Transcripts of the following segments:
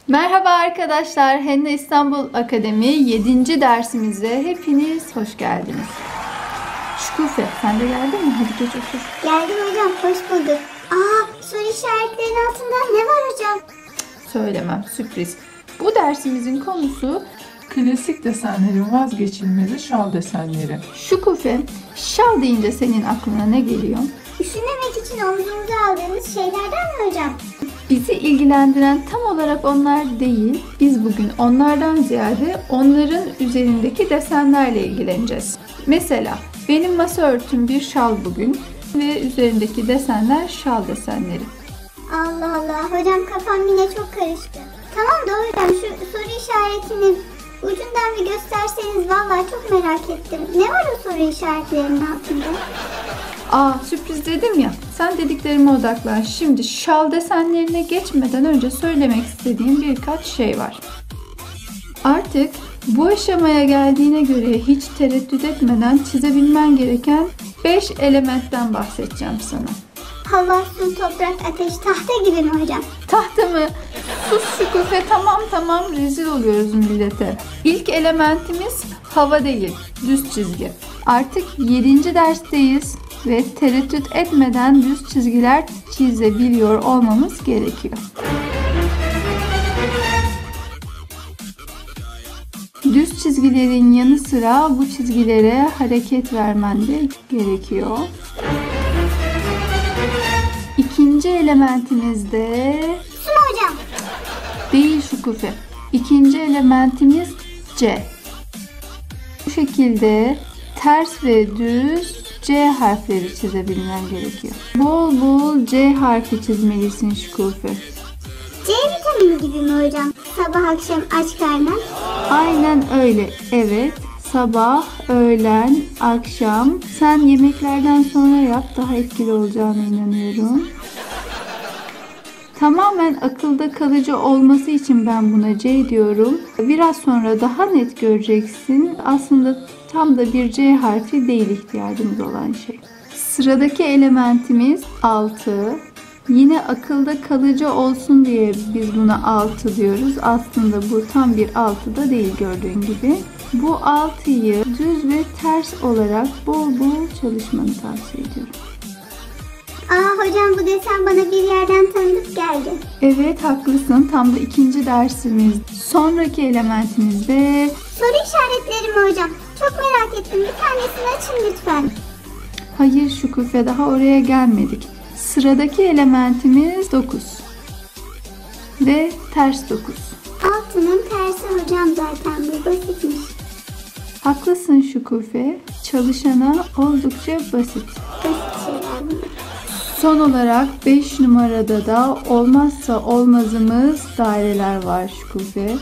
Merhaba arkadaşlar, Henna İstanbul Akademi 7. dersimize hepiniz hoş geldiniz. Şükufe, sen de geldin mi? Hadi geç otur. Geldim hocam, hoş bulduk. Soru işaretlerinin altında ne var hocam? Söylemem, sürpriz. Bu dersimizin konusu Klasik desenlerin vazgeçilmezi şal desenleri. Şükufe. Şal deyince senin aklına ne geliyor? Üşümemek için omzumuza aldığımız şeylerden mi hocam? Bizi ilgilendiren tam olarak onlar değil, biz bugün onlardan ziyade onların üzerindeki desenlerle ilgileneceğiz. Mesela benim masa örtüm bir şal bugün ve üzerindeki desenler şal desenleri. Allah Allah, hocam kafam yine çok karıştı. Tamam da hocam şu soru işaretinin ucundan bir gösterseniz vallahi çok merak ettim. Ne var o soru işaretlerinin altında? Sürpriz dedim ya, sen dediklerime odaklan. Şimdi şal desenlerine geçmeden önce söylemek istediğim birkaç şey var. Artık bu aşamaya geldiğine göre hiç tereddüt etmeden çizebilmen gereken 5 elementten bahsedeceğim sana. Hava, su, toprak, ateş, tahta gibi mi hocam? Tahta mı? Sus Şükufe, tamam rezil oluyoruz millete. İlk elementimiz hava değil, düz çizgi. Artık 7. dersteyiz ve tereddüt etmeden düz çizgiler çizebiliyor olmamız gerekiyor. Düz çizgilerin yanı sıra bu çizgilere hareket vermen de gerekiyor. İkinci elementimiz de... Su mu hocam? Değil Şükufe. İkinci elementimiz C. Bu şekilde ters ve düz C harfleri çizebilmen gerekiyor. Bol bol C harfi çizmelisin Şükufe. C vitamini gibi mi hocam? Sabah akşam aç karnına. Aynen öyle. Evet. Sabah, öğlen, akşam. Sen yemeklerden sonra yap. Daha etkili olacağına inanıyorum. Tamamen akılda kalıcı olması için ben buna C diyorum. Biraz sonra daha net göreceksin. Aslında tam da bir C harfi değil ihtiyacımız olan şey. Sıradaki elementimiz 6. Yine akılda kalıcı olsun diye biz buna 6 diyoruz. Aslında bu tam bir 6 da değil gördüğün gibi. Bu 6'yı düz ve ters olarak bol bol çalışmanı tavsiye ediyorum. Hocam bu desen bana bir yerden tanıdık geldi. Evet haklısın. Tam da 2. dersimiz. Sonraki elementimiz de... Soru işaretleri mi hocam? Çok merak ettim. Bir tanesini açın lütfen. Hayır Şükufe, daha oraya gelmedik. Sıradaki elementimiz 9. Ve ters 9. Altının tersi hocam zaten, bu basitmiş. Haklısın Şükufe. Çalışana oldukça basit. Basit şeyler bunlar. Son olarak 5 numarada da olmazsa olmazımız daireler var Şükufe.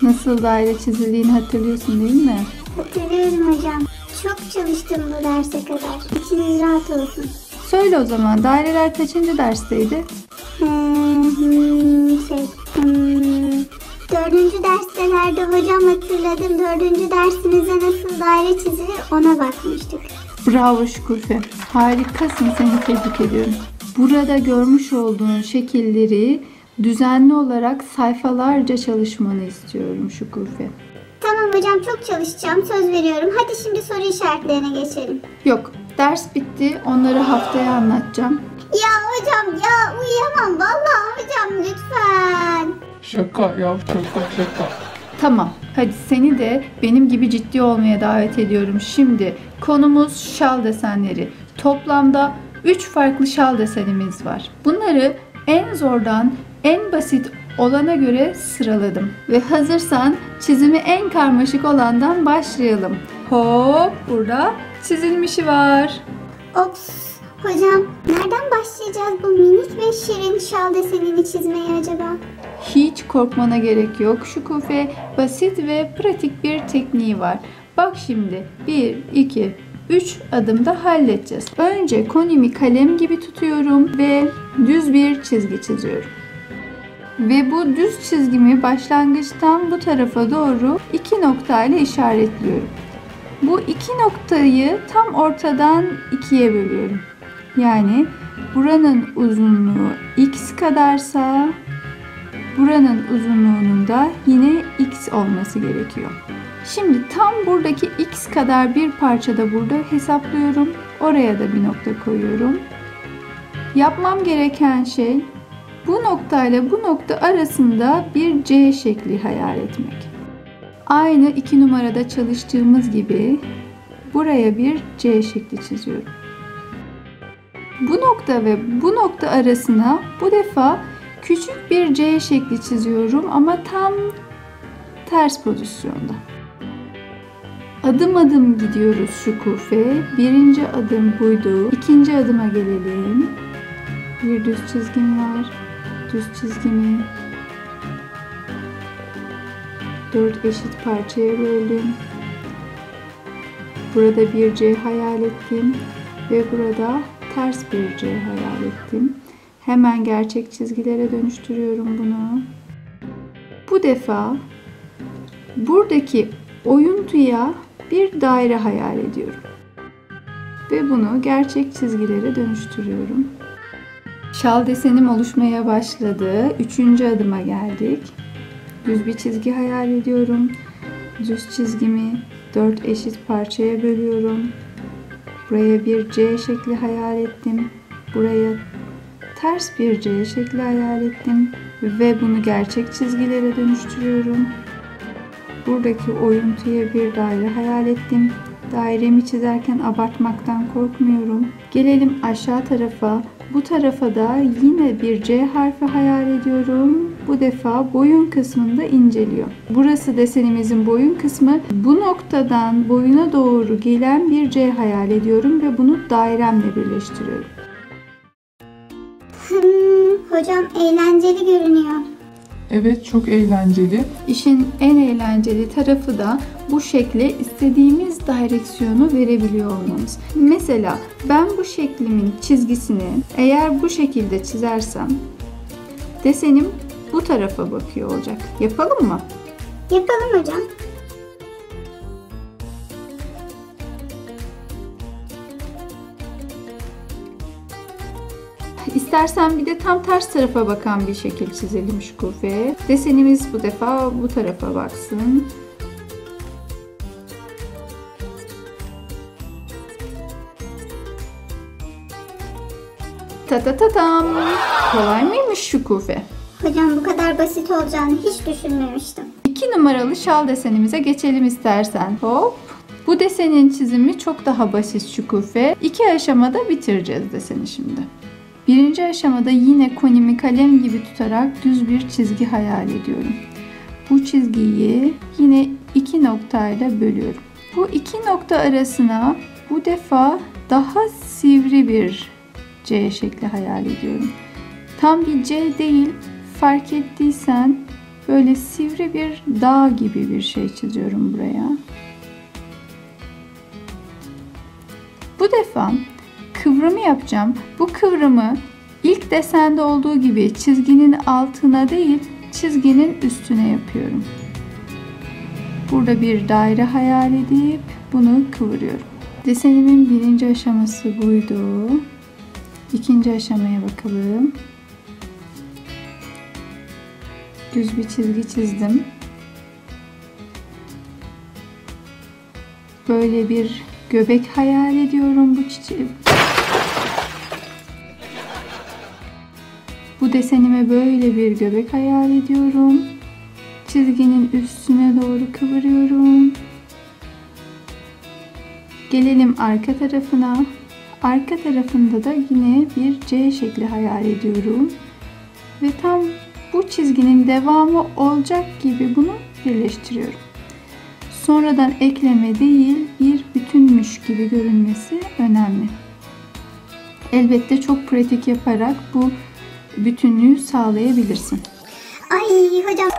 Nasıl daire çizildiğini hatırlıyorsun değil mi? Hatırlıyorum hocam. Çok çalıştım bu derse kadar. İçiniz rahat olsun. Söyle o zaman, daireler kaçıncı dersteydi? 4. derstelerde hocam hatırladım. 4. dersimizde nasıl daire çizilir ona bakmıştık. Bravo Şükufe. Harikasın, seni tebrik ediyorum. Burada görmüş olduğun şekilleri düzenli olarak sayfalarca çalışmanı istiyorum Şükufe. Tamam hocam, çok çalışacağım, söz veriyorum. Hadi şimdi soru işaretlerine geçelim. Yok, ders bitti. Onları haftaya anlatacağım. Ya hocam ya, uyuyamam vallahi hocam, lütfen. Şaka ya, şaka. Tamam, hadi seni de benim gibi ciddi olmaya davet ediyorum. Şimdi konumuz şal desenleri. Toplamda 3 farklı şal desenimiz var. Bunları en zordan en basit olana göre sıraladım. Ve hazırsan çizimi en karmaşık olandan başlayalım. Hop, burada çizilmişi var. Ops. Hocam nereden başlayacağız bu minik ve şirin şal desenini çizmeye acaba? Hiç korkmana gerek yok. Şükufe basit ve pratik bir tekniği var. Bak şimdi 1, 2, 3 adımda halledeceğiz. Önce konimi kalem gibi tutuyorum ve düz bir çizgi çiziyorum. Ve bu düz çizgimi başlangıçtan bu tarafa doğru 2 noktayla işaretliyorum. Bu 2 noktayı tam ortadan 2'ye bölüyorum. Yani buranın uzunluğu x kadarsa buranın uzunluğunun da yine x olması gerekiyor. Şimdi tam buradaki x kadar bir parça da burada hesaplıyorum. Oraya da bir nokta koyuyorum. Yapmam gereken şey bu noktayla bu nokta arasında bir C şekli hayal etmek. Aynı 2 numarada çalıştığımız gibi buraya bir C şekli çiziyorum. Bu nokta ve bu nokta arasına bu defa küçük bir C şekli çiziyorum ama tam ters pozisyonda. Adım adım gidiyoruz Şükufe. Birinci adım buydu. İkinci adıma gelelim. Bir düz çizgim var. Düz çizgimi 4 eşit parçaya böldüm. Burada bir C hayal ettim ve burada ters bir C hayal ettim. Hemen gerçek çizgilere dönüştürüyorum bunu. Bu defa buradaki oyuntuya bir daire hayal ediyorum. Ve bunu gerçek çizgilere dönüştürüyorum. Şal desenim oluşmaya başladı. 3. adıma geldik. Düz bir çizgi hayal ediyorum. Düz çizgimi 4 eşit parçaya bölüyorum. Buraya bir C şekli hayal ettim. Buraya ters bir C şekli hayal ettim. Ve bunu gerçek çizgilere dönüştürüyorum. Buradaki oyuntuya bir daire hayal ettim. Dairemi çizerken abartmaktan korkmuyorum. Gelelim aşağı tarafa. Bu tarafa da yine bir C harfi hayal ediyorum. Bu defa boyun kısmında inceliyor. Burası desenimizin boyun kısmı. Bu noktadan boyuna doğru gelen bir C hayal ediyorum ve bunu dairemle birleştiriyorum. Hocam eğlenceli görünüyor. Evet, çok eğlenceli. İşin en eğlenceli tarafı da bu şekle istediğimiz direksiyonu verebiliyor olmamız. Mesela ben bu şeklimin çizgisini eğer bu şekilde çizersem desenim bu tarafa bakıyor olacak. Yapalım mı? Yapalım hocam. İstersen bir de tam ters tarafa bakan bir şekil çizelim Şükufe. Desenimiz bu defa bu tarafa baksın. Ta ta ta tam. Kolay mıymış Şükufe? Hocam bu kadar basit olacağını hiç düşünmemiştim. 2 numaralı şal desenimize geçelim istersen. Hop. Bu desenin çizimi çok daha basit Şükufe. 2 aşamada bitireceğiz deseni şimdi. Birinci aşamada yine konimi kalem gibi tutarak düz bir çizgi hayal ediyorum. Bu çizgiyi yine 2 noktayla bölüyorum. Bu 2 nokta arasına bu defa daha sivri bir C şekli hayal ediyorum. Tam bir C değil, fark ettiysen böyle sivri bir dağ gibi bir şey çiziyorum buraya. Bu defa kıvrımı yapacağım. Bu kıvrımı ilk desende olduğu gibi çizginin altına değil, çizginin üstüne yapıyorum. Burada bir daire hayal edip bunu kıvırıyorum. Desenimin birinci aşaması buydu. İkinci aşamaya bakalım. Düz bir çizgi çizdim. Böyle bir göbek hayal ediyorum bu çiçeği. Bu desenime böyle bir göbek hayal ediyorum. Çizginin üstüne doğru kıvırıyorum. Gelelim arka tarafına. Arka tarafında da yine bir C şekli hayal ediyorum. Ve tam bu çizginin devamı olacak gibi bunu birleştiriyorum. Sonradan ekleme değil, bir bütünmüş gibi görünmesi önemli. Elbette çok pratik yaparak bu bütünlüğü sağlayabilirsin. Ay hocam.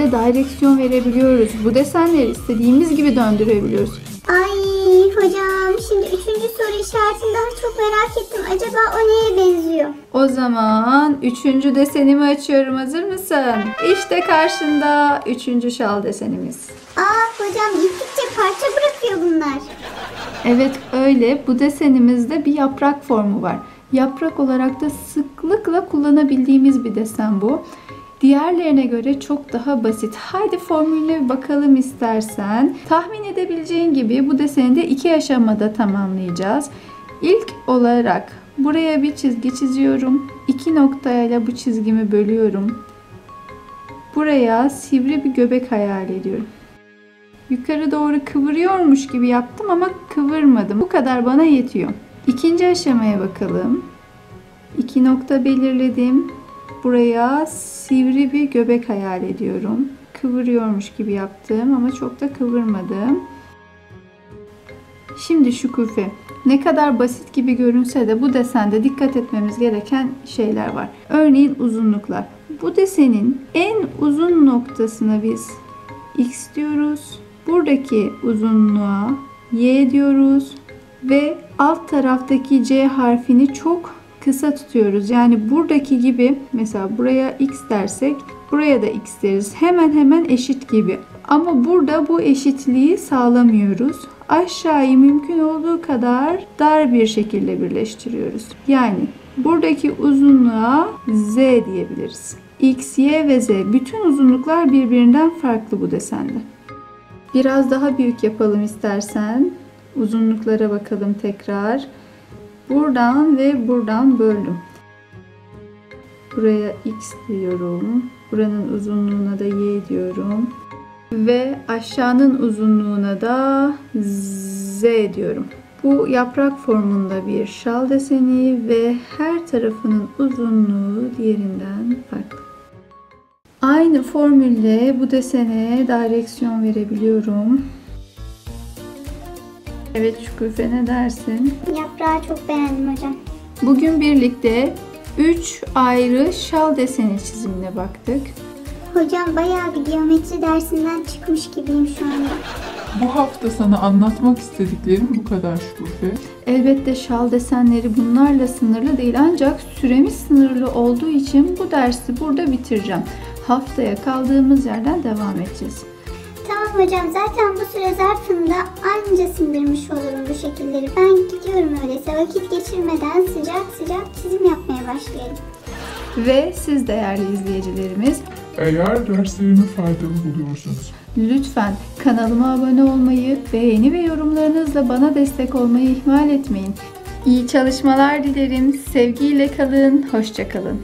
de direksiyon verebiliyoruz. Bu desenleri istediğimiz gibi döndürebiliyoruz. Ay hocam, şimdi 3. soru işaretini daha çok merak ettim. Acaba o neye benziyor? O zaman 3. desenimi açıyorum. Hazır mısın? İşte karşında 3. şal desenimiz. Hocam gittikçe parça bırakıyor bunlar. Evet öyle. Bu desenimizde bir yaprak formu var. Yaprak olarak da sıklıkla kullanabildiğimiz bir desen bu. Diğerlerine göre çok daha basit. Haydi formüle bakalım istersen. Tahmin edebileceğin gibi bu deseni de 2 aşamada tamamlayacağız. İlk olarak buraya bir çizgi çiziyorum. 2 noktayla bu çizgimi bölüyorum. Buraya sivri bir göbek hayal ediyorum. Yukarı doğru kıvırıyormuş gibi yaptım ama kıvırmadım. Bu kadar bana yetiyor. İkinci aşamaya bakalım. 2 nokta belirledim. Buraya sivri bir göbek hayal ediyorum. Kıvırıyormuş gibi yaptım ama çok da kıvırmadım. Şimdi Şükufe, ne kadar basit gibi görünse de bu desende dikkat etmemiz gereken şeyler var. Örneğin uzunluklar. Bu desenin en uzun noktasına biz X diyoruz. Buradaki uzunluğa Y diyoruz. Ve alt taraftaki C harfini çok kısa tutuyoruz. Yani buradaki gibi mesela buraya X dersek buraya da X deriz. Hemen hemen eşit gibi. Ama burada bu eşitliği sağlamıyoruz. Aşağıyı mümkün olduğu kadar dar bir şekilde birleştiriyoruz. Yani buradaki uzunluğa Z diyebiliriz. X, Y ve Z. Bütün uzunluklar birbirinden farklı bu desende. Biraz daha büyük yapalım istersen. Uzunluklara bakalım tekrar. Buradan ve buradan böldüm. Buraya X diyorum. Buranın uzunluğuna da Y diyorum. Ve aşağının uzunluğuna da Z diyorum. Bu yaprak formunda bir şal deseni ve her tarafının uzunluğu diğerinden farklı. Aynı formülle bu desene direksiyon verebiliyorum. Evet Şükufe, ne dersin? Yaprağı çok beğendim hocam. Bugün birlikte 3 ayrı şal deseni çizimine baktık. Hocam bayağı bir geometri dersinden çıkmış gibiyim şu anda. Bu hafta sana anlatmak istediklerim bu kadar Şükufe. Elbette şal desenleri bunlarla sınırlı değil, ancak süremiz sınırlı olduğu için bu dersi burada bitireceğim. Haftaya kaldığımız yerden devam edeceğiz. Tamam hocam, zaten bu süre zarfında anca sindirmiş olurum bu şekilleri. Ben gidiyorum öyleyse, vakit geçirmeden sıcak sıcak çizim yapmaya başlayalım. Ve siz değerli izleyicilerimiz, Eğer derslerimi faydalı buluyorsanız lütfen kanalıma abone olmayı, beğeni ve yorumlarınızla bana destek olmayı ihmal etmeyin. İyi çalışmalar dilerim. Sevgiyle kalın, hoşça kalın.